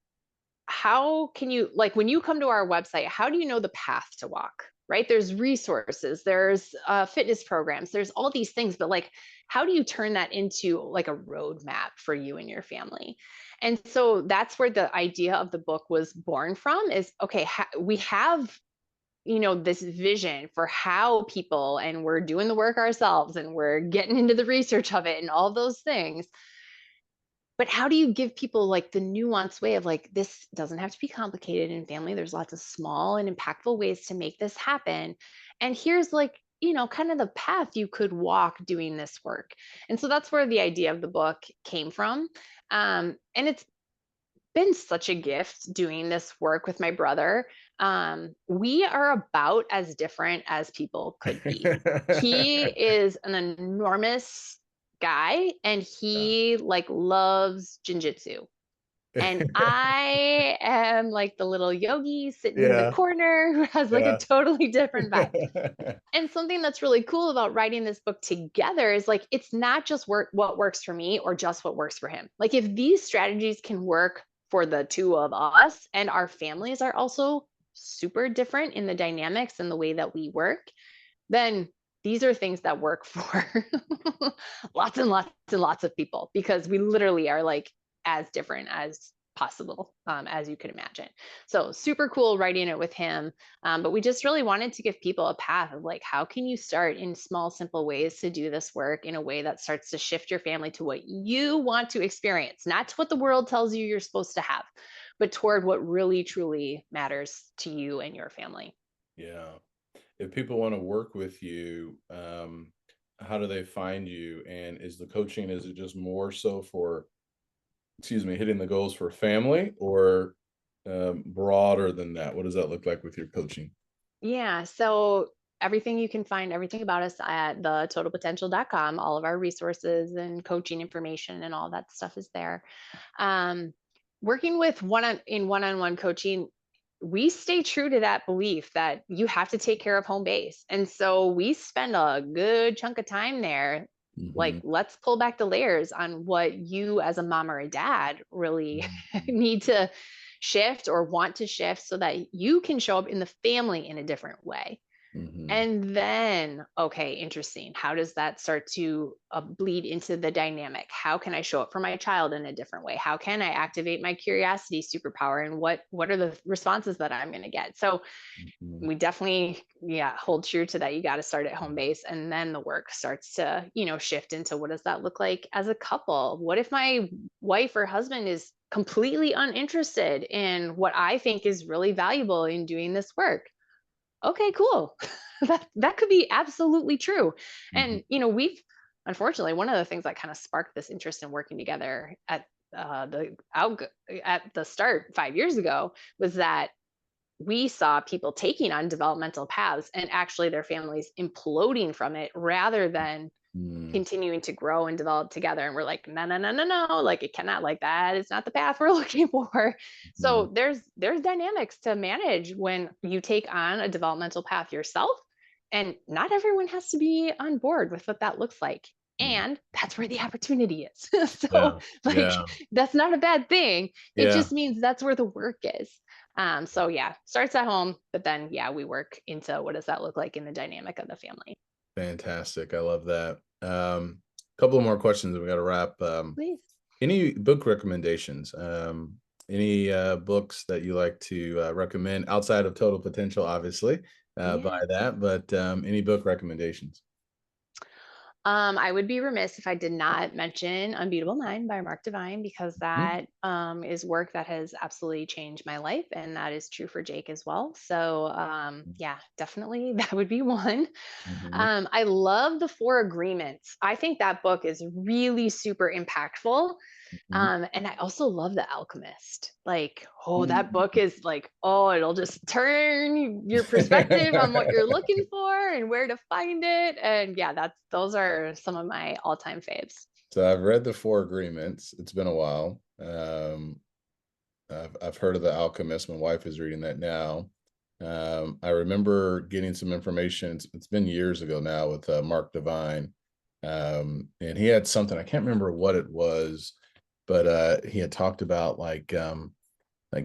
Speaker 2: how can you, like, when you come to our website, how do you know the path to walk? Right? There's resources, there's fitness programs, there's all these things, but like, how do you turn that into like a roadmap for you and your family? And so that's where the idea of the book was born from. Is okay, we have this vision for how people, and we're doing the work ourselves and we're getting into the research of it and all those things, but how do you give people like the nuanced way of like, this doesn't have to be complicated in family, there's lots of small and impactful ways to make this happen, and here's like, kind of the path you could walk doing this work. And so that's where the idea of the book came from. And it's been such a gift doing this work with my brother. We are about as different as people could be. He is an enormous guy and
Speaker 1: Yeah.
Speaker 2: he like loves jujitsu. And I am like the little yogi sitting in the
Speaker 1: Yeah.
Speaker 2: corner who has like a
Speaker 1: Yeah.
Speaker 2: totally different vibe. And something that's really cool about writing this book together is like, it's not just what works for me or just what works for him. Like, if these strategies can work for the two of us, and our families are also super different in the dynamics and the way that we work, then these are things that work for lots and lots and lots of people, because we literally are like as different as possible, as you could imagine. So super cool writing it with him. But we just really wanted to give people a path of like, how can you start in small, simple ways to do this work in a way that starts to shift your family to what you want to experience, not to what the world tells you you're supposed to have, but toward what really, truly matters to you and your family.
Speaker 1: Yeah. If people want to work with you, how do they find you? And is the coaching, is it just more so for, excuse me, hitting the goals for family, or broader than that? What does that look like with your coaching?
Speaker 2: Yeah. So everything you can find everything about us at thetotalpotential.com. All of our resources and coaching information and all that stuff is there. Um, Working with one-on-one coaching, we stay true to that belief that you have to take care of home base. And so we spend a good chunk of time there. Like,
Speaker 1: Mhm,
Speaker 2: let's pull back the layers on what you as a mom or a dad really
Speaker 1: mhm,
Speaker 2: need to shift or want to shift so that you can show up in the family in a different way.
Speaker 1: mhm,
Speaker 2: And then, okay, interesting. How does that start to bleed into the dynamic? How can I show up for my child in a different way? How can I activate my curiosity superpower? And what are the responses that I'm going to get? So
Speaker 1: mhm,
Speaker 2: we definitely, yeah, hold true to that. You got to start at home base, and then the work starts to, shift into what does that look like as a couple? What if my wife or husband is completely uninterested in what I think is really valuable in doing this work? Okay, cool. That could be absolutely true.
Speaker 1: mhm.
Speaker 2: And we've unfortunately, one of the things that kind of sparked this interest in working together at the start 5 years ago was that we saw people taking on developmental paths and actually their families imploding from it rather than
Speaker 1: Mm,
Speaker 2: continuing to grow and develop together. And we're like, no, no, no, no, no, like it cannot, like that is not the path we're looking for.
Speaker 1: mhm,
Speaker 2: So there's dynamics to manage when you take on a developmental path yourself, and not everyone has to be on board with what that looks like.
Speaker 1: mhm.
Speaker 2: And that's where the opportunity is. So
Speaker 1: Yeah,
Speaker 2: like,
Speaker 1: yeah,
Speaker 2: that's not a bad thing. It
Speaker 1: yeah.
Speaker 2: just means that's where the work is. So yeah, starts at home, but then yeah, we work into what does that look like in the dynamic of the family.
Speaker 1: Fantastic. I love that. Couple of more questions and we got to wrap.
Speaker 2: Please.
Speaker 1: Any book recommendations? Any books that you like to recommend outside of Total Potential, obviously, by
Speaker 2: Yeah.
Speaker 1: that, but any book recommendations?
Speaker 2: I would be remiss if I did not mention Unbeatable Mind by Mark Divine, because
Speaker 1: Mm,
Speaker 2: that is work that has absolutely changed my life, and that is true for Jake as well. So yeah, definitely that would be one.
Speaker 1: mhm,
Speaker 2: I love the Four Agreements. I think that book is really super impactful.
Speaker 1: mhm,
Speaker 2: And I also love The Alchemist. Like, oh, that book
Speaker 1: mm.
Speaker 2: is like, oh, it'll just turn your perspective on what you're looking for and where to find it. And yeah, those are some of my all-time faves.
Speaker 1: So I've read the Four Agreements. It's been a while. I've heard of The Alchemist. My wife is reading that now. I remember getting some information. It's been years ago now with Mark Divine, and he had something. I can't remember what it was, but he had talked about like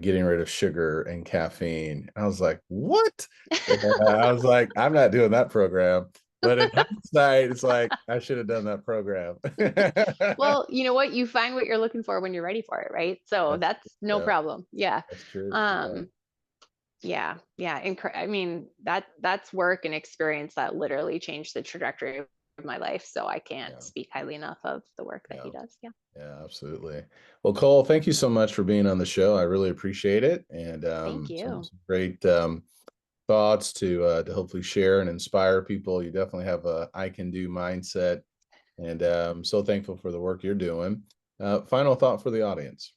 Speaker 1: getting rid of sugar and caffeine. I was like, what? And I was like, I'm not doing that program. But in hindsight, it's like I should have done that program.
Speaker 2: Well, you know what? You find what you're looking for when you're ready for it, right? So
Speaker 1: That's
Speaker 2: that's no
Speaker 1: yeah,
Speaker 2: problem. Yeah.
Speaker 1: that's true. Yeah,
Speaker 2: Um, yeah, yeah. I mean, that's work and experience that literally changed the trajectory of my life. So I can't
Speaker 1: yeah,
Speaker 2: speak highly enough of the work that he
Speaker 1: yeah.
Speaker 2: does. Yeah.
Speaker 1: Yeah, absolutely. Well, Cole, thank you so much for being on the show. I really appreciate it, and
Speaker 2: Thank
Speaker 1: some
Speaker 2: you.
Speaker 1: great thoughts to hopefully share and inspire people. You definitely have a I can do mindset, and so thankful for the work you're doing. Final thought for the audience.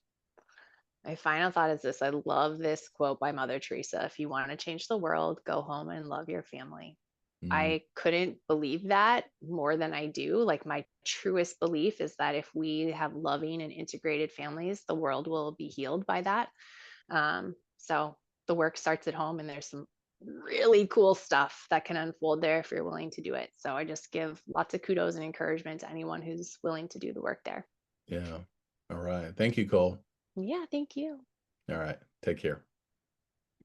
Speaker 2: My final thought is this. I love this quote by Mother Teresa. If you want to change the world, go home and love your family.
Speaker 1: Mm,
Speaker 2: I couldn't believe that more than I do. Like, my truest belief is that if we have loving and integrated families, the world will be healed by that. So the work starts at home, and there's some really cool stuff that can unfold there if you're willing to do it. So I just give lots of kudos and encouragement to anyone who's willing to do the work there.
Speaker 1: yeah. All right. Thank you, Cole.
Speaker 2: Yeah, thank you.
Speaker 1: All right. Take care.